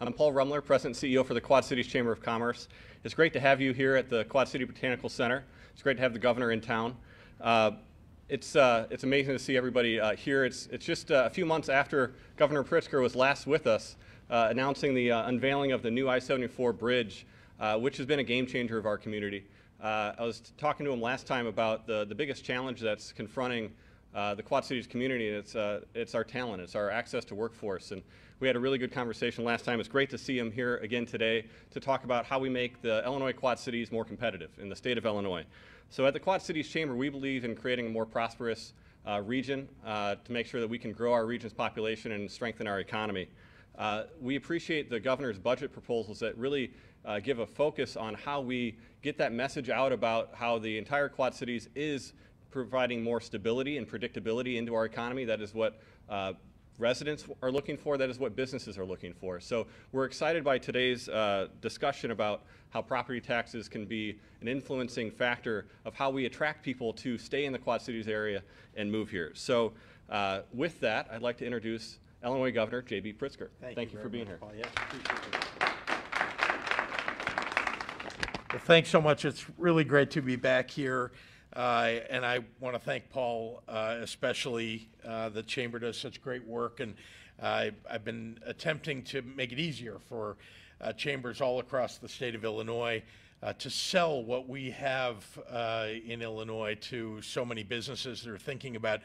I'm Paul Rumler, President and CEO for the Quad Cities Chamber of Commerce. It's great to have you here at the Quad City Botanical Center. It's great to have the governor in town. It's amazing to see everybody here. It's just a few months after Governor Pritzker was last with us, announcing the unveiling of the new I-74 bridge, which has been a game changer of our community. I was talking to him last time about the biggest challenge that's confronting the Quad Cities community, and it's our talent, it's our access to workforce. And we had a really good conversation last time. It's great to see him here again today to talk about how we make the Illinois Quad Cities more competitive in the state of Illinois. So at the Quad Cities Chamber, we believe in creating a more prosperous region to make sure that we can grow our region's population and strengthen our economy. We appreciate the governor's budget proposals that really give a focus on how we get that message out about how the entire Quad Cities is providing more stability and predictability into our economy. That is what residents are looking for. That is what businesses are looking for. So we're excited by today's discussion about how property taxes can be an influencing factor of how we attract people to stay in the Quad Cities area and move here. So with that, I'd like to introduce Illinois Governor J.B. Pritzker. Thank you for being here. Paul. Yes, appreciate it. Well, thanks so much. It's really great to be back here. And I want to thank Paul, especially. The Chamber does such great work, and I've been attempting to make it easier for chambers all across the state of Illinois to sell what we have in Illinois to so many businesses that are thinking about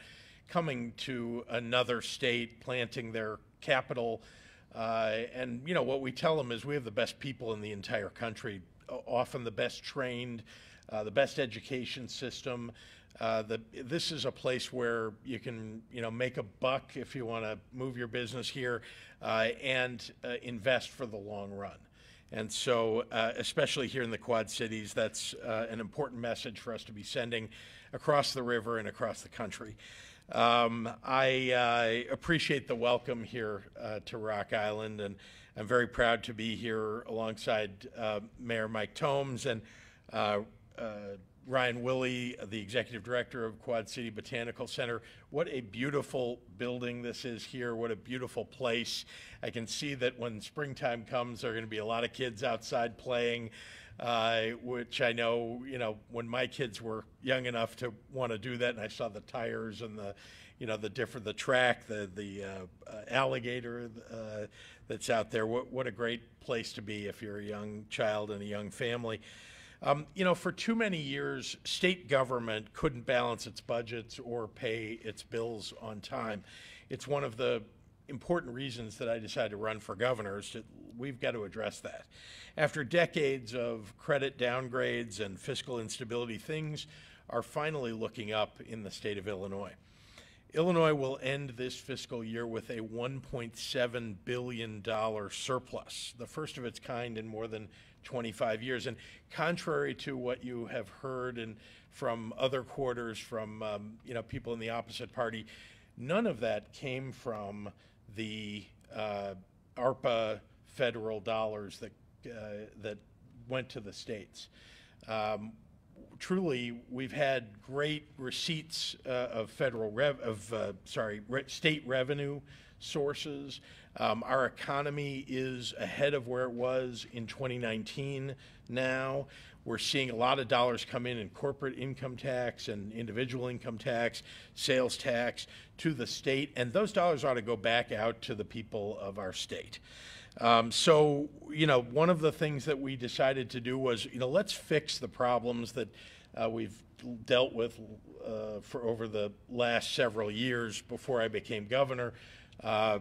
coming to another state, planting their capital. And, you know, what we tell them is we have the best people in the entire country, often the best trained, the best education system. This is a place where you can, make a buck if you want to move your business here and invest for the long run. And so, especially here in the Quad Cities, that's an important message for us to be sending across the river and across the country. I appreciate the welcome here to Rock Island, and I'm very proud to be here alongside Mayor Mike Tomes and Ryan Willey, the Executive Director of Quad City Botanical Center. What a beautiful building this is here. What a beautiful place. I can see that when springtime comes, there are going to be a lot of kids outside playing, which I know, when my kids were young enough to want to do that, and I saw the tires and the track, the alligator that's out there. What a great place to be if you're a young child and a young family. For too many years, state government couldn't balance its budgets or pay its bills on time. It's one of the important reasons that I decided to run for governor. We've got to address that. After decades of credit downgrades and fiscal instability, things are finally looking up in the state of Illinois. Illinois will end this fiscal year with a $1.7 billion surplus, the first of its kind in more than 25 years. And contrary to what you have heard and from other quarters from people in the opposite party, none of that came from the ARPA federal dollars that went to the states. Truly, we've had great receipts of state revenue sources. Our economy is ahead of where it was in 2019 now. We're seeing a lot of dollars come in corporate income tax and individual income tax, sales tax to the state, and those dollars ought to go back out to the people of our state. So, one of the things that we decided to do was, let's fix the problems that we've dealt with for over the last several years before I became governor.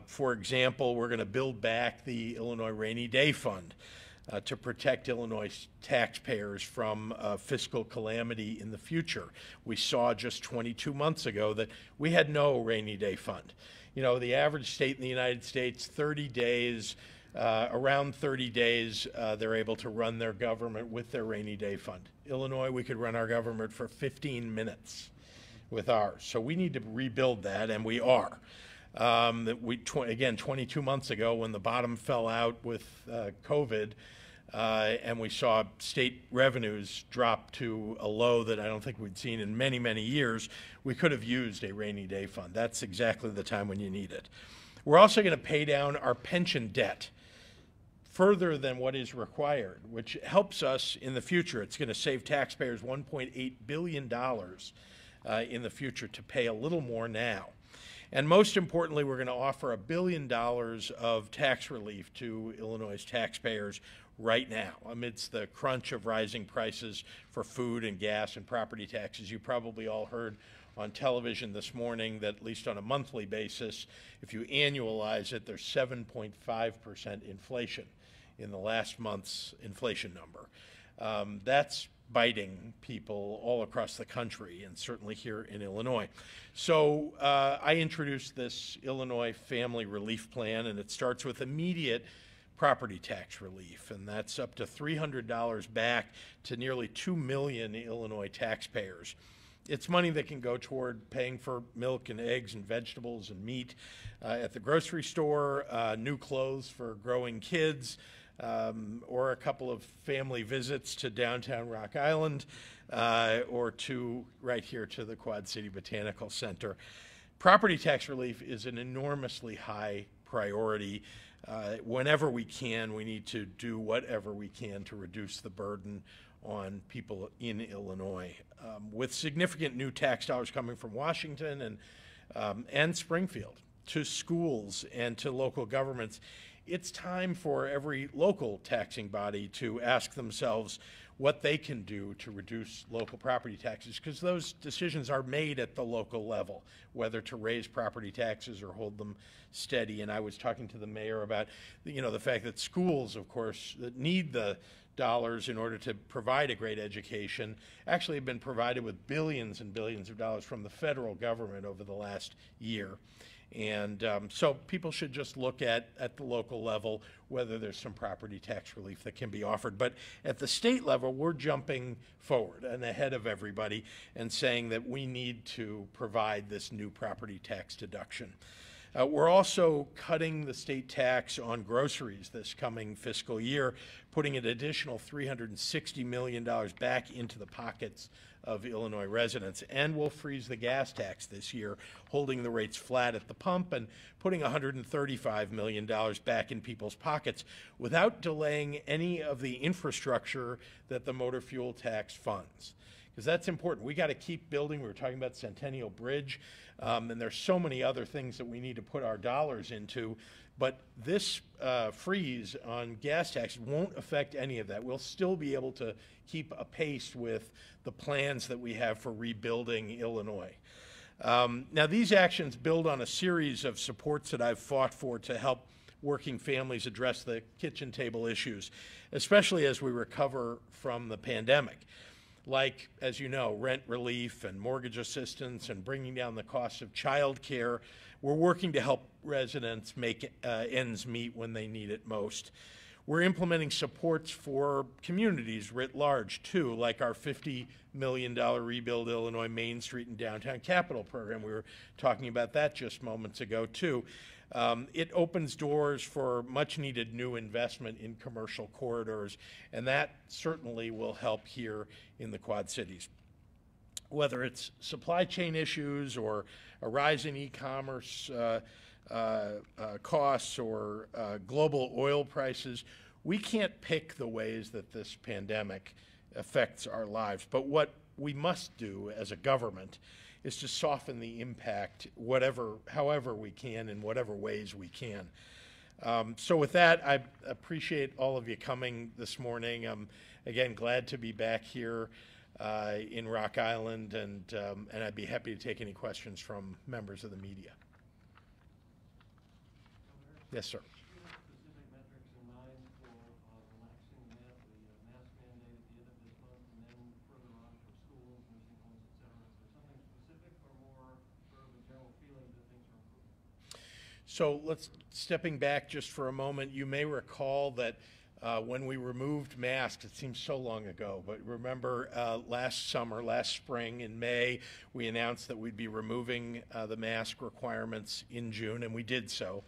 For example, we're going to build back the Illinois Rainy Day Fund to protect Illinois taxpayers from fiscal calamity in the future. We saw just 22 months ago that we had no rainy day fund. The average state in the United States, 30 days, around 30 days, they're able to run their government with their rainy day fund. Illinois, we could run our government for 15 minutes with ours. So we need to rebuild that, and we are. Again, 22 months ago, when the bottom fell out with COVID, and we saw state revenues drop to a low that I don't think we'd seen in many, many years, we could have used a rainy day fund. That's exactly the time when you need it. We're also going to pay down our pension debt. further than what is required, which helps us in the future. It's going to save taxpayers $1.8 billion in the future to pay a little more now. And most importantly, we're going to offer $1 billion of tax relief to Illinois' taxpayers right now, amidst the crunch of rising prices for food and gas and property taxes. You probably all heard on television this morning that, at least on a monthly basis, if you annualize it, there's 7.5% inflation in the last month's inflation number. That's biting people all across the country, and certainly here in Illinois. So I introduced this Illinois Family Relief Plan, and it starts with immediate property tax relief, and that's up to $300 back to nearly 2 million Illinois taxpayers. It's money that can go toward paying for milk and eggs and vegetables and meat at the grocery store, new clothes for growing kids, or a couple of family visits to downtown Rock Island, or right here to the Quad City Botanical Center. Property tax relief is an enormously high priority. Whenever we can, we need to do whatever we can to reduce the burden on people in Illinois. With significant new tax dollars coming from Washington and Springfield to schools and to local governments, it's time for every local taxing body to ask themselves what they can do to reduce local property taxes, because those decisions are made at the local level, whether to raise property taxes or hold them steady. And I was talking to the mayor about, the fact that schools, of course, that need the dollars in order to provide a great education, actually have been provided with billions and billions of dollars from the federal government over the last year. And so people should just look at the local level whether there's some property tax relief that can be offered. But at the state level, we're jumping forward and ahead of everybody and saying that we need to provide this new property tax deduction. We're also cutting the state tax on groceries this coming fiscal year, putting an additional $360 million back into the pockets of Illinois residents. And we'll freeze the gas tax this year, holding the rates flat at the pump and putting $135 million back in people's pockets without delaying any of the infrastructure that the motor fuel tax funds. Because that's important. We got to keep building. We were talking about Centennial Bridge, and there's so many other things that we need to put our dollars into. But this freeze on gas tax won't affect any of that. We'll still be able to keep apace with the plans that we have for rebuilding Illinois. Now, these actions build on a series of supports that I've fought for to help working families address the kitchen table issues, especially as we recover from the pandemic. Like, as you know, rent relief and mortgage assistance and bringing down the cost of child care. We're working to help residents make ends meet when they need it most. We're implementing supports for communities writ large, too, like our $50 million Rebuild Illinois Main Street and Downtown Capital program. We were talking about that just moments ago, too. It opens doors for much-needed new investment in commercial corridors, and that certainly will help here in the Quad Cities. Whether it's supply chain issues or a rise in e-commerce costs or global oil prices, we can't pick the ways that this pandemic affects our lives. But what we must do as a government is to soften the impact however we can, in whatever ways we can. So with that, I appreciate all of you coming this morning. I'm, again, glad to be back here in Rock Island, and I'd be happy to take any questions from members of the media. Yes, sir. So stepping back just for a moment, you may recall that when we removed masks, it seems so long ago, but remember last spring in May, we announced that we'd be removing the mask requirements in June, and we did so.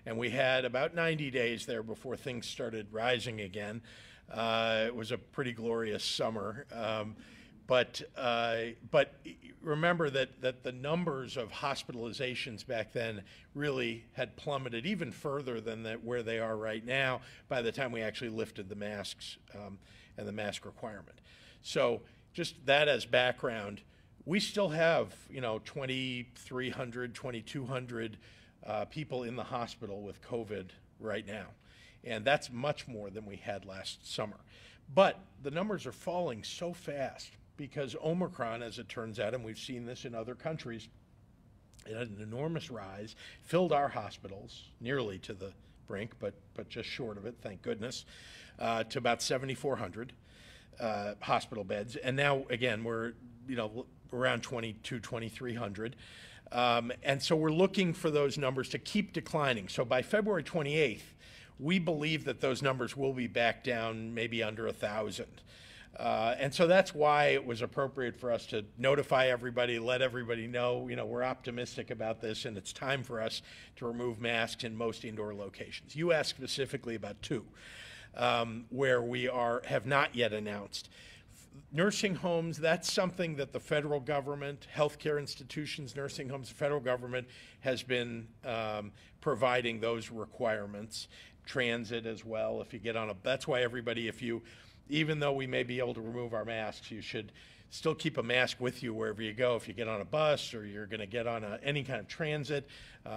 And we had about 90 days there before things started rising again. It was a pretty glorious summer. But remember that the numbers of hospitalizations back then really had plummeted even further than where they are right now by the time we actually lifted the masks and the mask requirement. So just that as background, we still have 2,300, 2,200 people in the hospital with COVID right now. And that's much more than we had last summer. But the numbers are falling so fast because Omicron, as it turns out, and we've seen this in other countries, it had an enormous rise, filled our hospitals nearly to the brink, but just short of it, thank goodness, to about 7,400 hospital beds. And now, again, we're around 2,200, 2,300. And so we're looking for those numbers to keep declining. So by February 28th, we believe that those numbers will be back down maybe under 1,000. And so that's why it was appropriate for us to notify everybody, let everybody know, we're optimistic about this and it's time for us to remove masks in most indoor locations. You asked specifically about two, where we have not yet announced. Nursing homes, that's something that the federal government, healthcare institutions, nursing homes, the federal government has been providing those requirements. Transit as well, if you get on that's why everybody, even though we may be able to remove our masks, you should still keep a mask with you wherever you go. If you get on a bus or you're going to get on any kind of transit,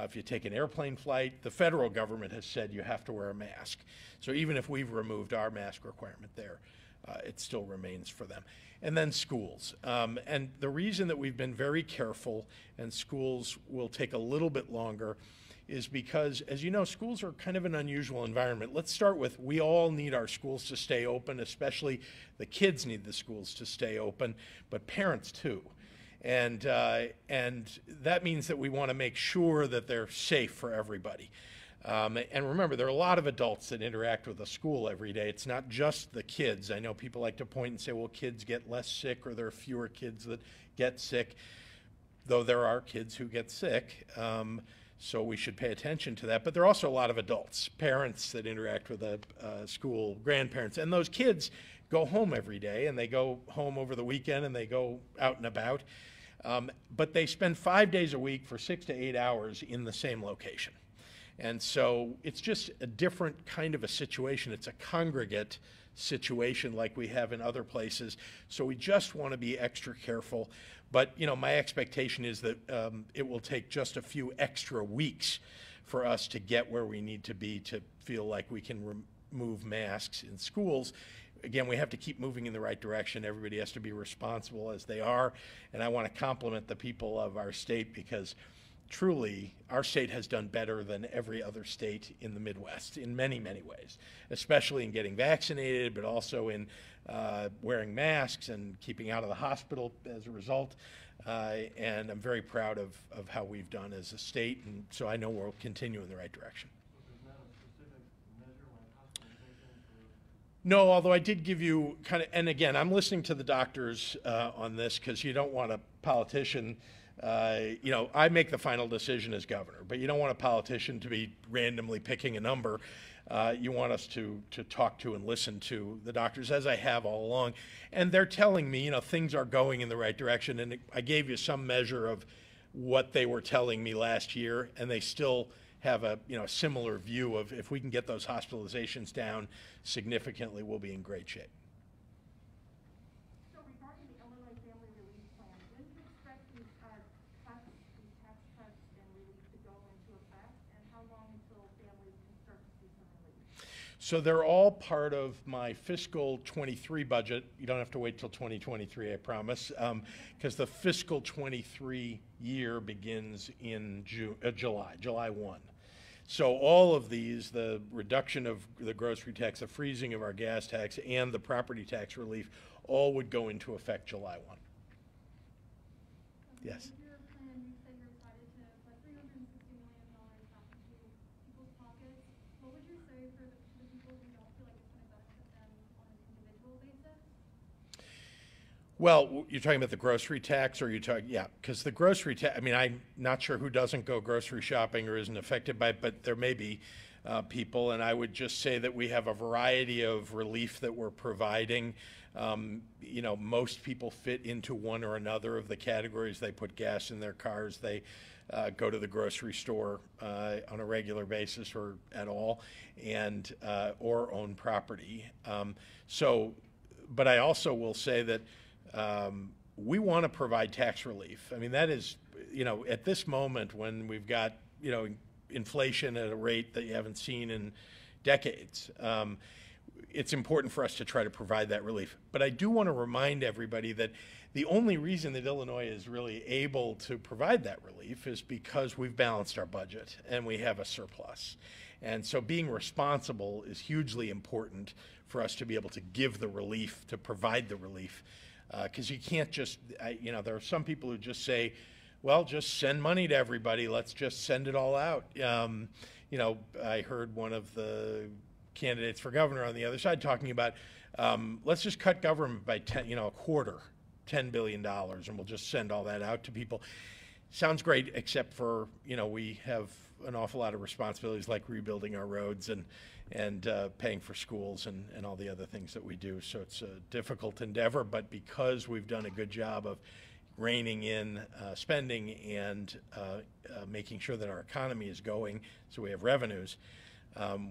if you take an airplane flight, the federal government has said you have to wear a mask. So even if we've removed our mask requirement there, it still remains for them. And then schools. And the reason that we've been very careful and schools will take a little bit longer is because, as you know, schools are kind of an unusual environment. Let's start with, we all need our schools to stay open, especially the kids need the schools to stay open, but parents too. And that means that we want to make sure that they're safe for everybody. And remember, there are a lot of adults that interact with a school every day. It's not just the kids. I know people like to point and say, well, kids get less sick or there are fewer kids that get sick, though there are kids who get sick. So we should pay attention to that. But there are also a lot of adults, parents that interact with a school, grandparents. And those kids go home every day, and they go home over the weekend, and they go out and about. But they spend 5 days a week for 6 to 8 hours in the same location. And so it's just a different kind of a situation. It's a congregate situation like we have in other places. So we just want to be extra careful. But, my expectation is that it will take just a few extra weeks for us to get where we need to be to feel like we can remove masks in schools. Again, we have to keep moving in the right direction. Everybody has to be responsible as they are. And I want to compliment the people of our state because truly, our state has done better than every other state in the Midwest in many, many ways, especially in getting vaccinated, but also in wearing masks and keeping out of the hospital as a result. And I'm very proud of how we've done as a state, and so I know we'll continue in the right direction. No, although I did give you and again, I'm listening to the doctors on this because you don't want a politician. I make the final decision as governor, but you don't want a politician to be randomly picking a number. You want us to talk to and listen to the doctors, as I have all along. And they're telling me, things are going in the right direction. And I gave you some measure of what they were telling me last year, and they still have a similar view of if we can get those hospitalizations down significantly, we'll be in great shape. So they're all part of my fiscal 23 budget. You don't have to wait till 2023, I promise, because the fiscal 23 year begins in July 1. So all of these, the reduction of the grocery tax, the freezing of our gas tax, and the property tax relief, all would go into effect July 1. Yes? Well, you're talking about the grocery tax, or are you talking, yeah, because the grocery tax, I'm not sure who doesn't go grocery shopping or isn't affected by it, but there may be people. And I would just say that we have a variety of relief that we're providing. You know, most people fit into one or another of the categories. They put gas in their cars. They go to the grocery store on a regular basis or at all, and or own property. But I also will say that we want to provide tax relief. I mean, that is, you know, at this moment when we've got, you know, inflation at a rate that you haven't seen in decades, it's important for us to try to provide that relief. But I do want to remind everybody that the only reason that Illinois is really able to provide that relief is because we've balanced our budget and we have a surplus. And so being responsible is hugely important for us to be able to give the relief, to provide the relief. Because you can't just, you know, there are some people who just say, well, just send money to everybody. Let's just send it all out. You know, I heard one of the candidates for governor on the other side talking about, let's just cut government by a quarter, $10 billion, and we'll just send all that out to people. Sounds great, except for, you know, we have an awful lot of responsibilities like rebuilding our roads and paying for schools and all the other things that we do. So it's a difficult endeavor, but because we've done a good job of reining in spending and making sure that our economy is going so we have revenues,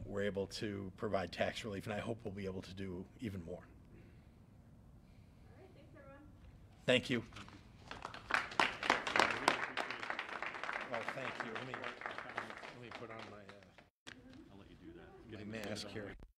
we're able to provide tax relief, and I hope we'll be able to do even more. All right, thanks everyone. Thank you. Well, thank you. Let me put on my I'll let you do that. mask here.